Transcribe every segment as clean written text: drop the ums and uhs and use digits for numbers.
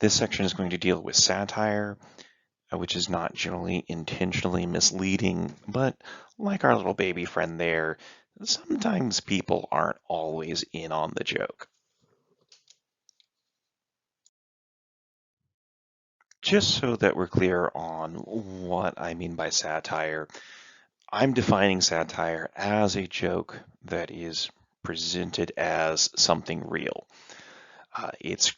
This section is going to deal with satire, which is not generally intentionally misleading, but like our little baby friend there, sometimes people aren't always in on the joke. Just so that we're clear on what I mean by satire, I'm defining satire as a joke that is presented as something real. It's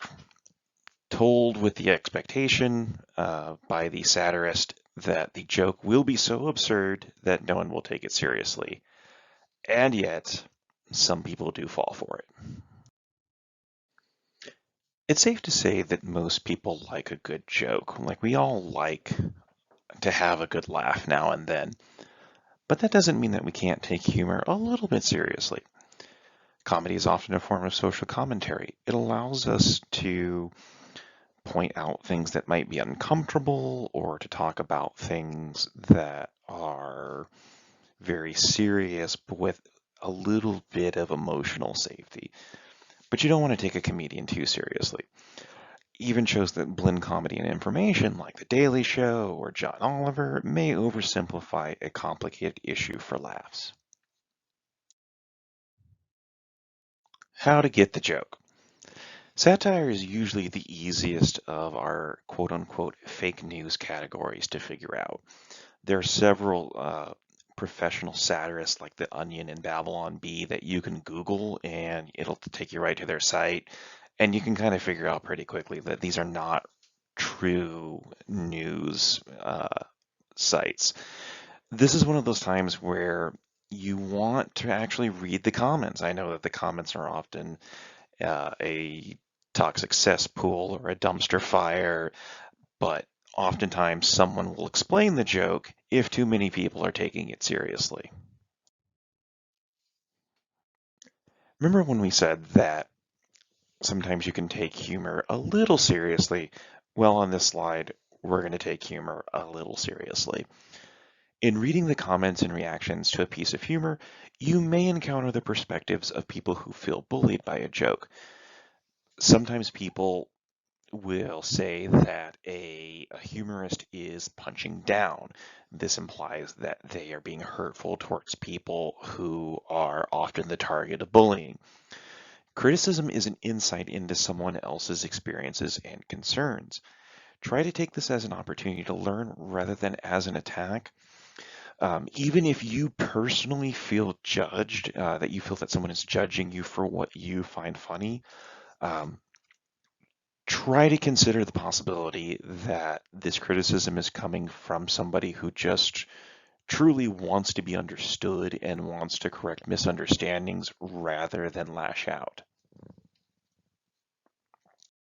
told with the expectation by the satirist that the joke will be so absurd that no one will take it seriously. And yet, some people do fall for it. It's safe to say that most people like a good joke. Like, we all like to have a good laugh now and then. But that doesn't mean that we can't take humor a little bit seriously. Comedy is often a form of social commentary. It allows us to point out things that might be uncomfortable or to talk about things that are very serious but with a little bit of emotional safety. But you don't want to take a comedian too seriously. Even shows that blend comedy and information, like The Daily Show or John Oliver, may oversimplify a complicated issue for laughs. How to get the joke. Satire is usually the easiest of our quote unquote fake news categories to figure out. There are several professional satirists like The Onion and Babylon Bee that you can Google and it'll take you right to their site. And you can kind of figure out pretty quickly that these are not true news sites. This is one of those times where you want to actually read the comments. I know that the comments are often a toxic cesspool or a dumpster fire, but oftentimes someone will explain the joke if too many people are taking it seriously. Remember when we said that sometimes you can take humor a little seriously? Well, on this slide, we're going to take humor a little seriously. In reading the comments and reactions to a piece of humor, you may encounter the perspectives of people who feel bullied by a joke. Sometimes people will say that a humorist is punching down. This implies that they are being hurtful towards people who are often the target of bullying. Criticism is an insight into someone else's experiences and concerns. Try to take this as an opportunity to learn rather than as an attack. Even if you personally feel judged, that you feel that someone is judging you for what you find funny, um, try to consider the possibility that this criticism is coming from somebody who just truly wants to be understood and wants to correct misunderstandings rather than lash out.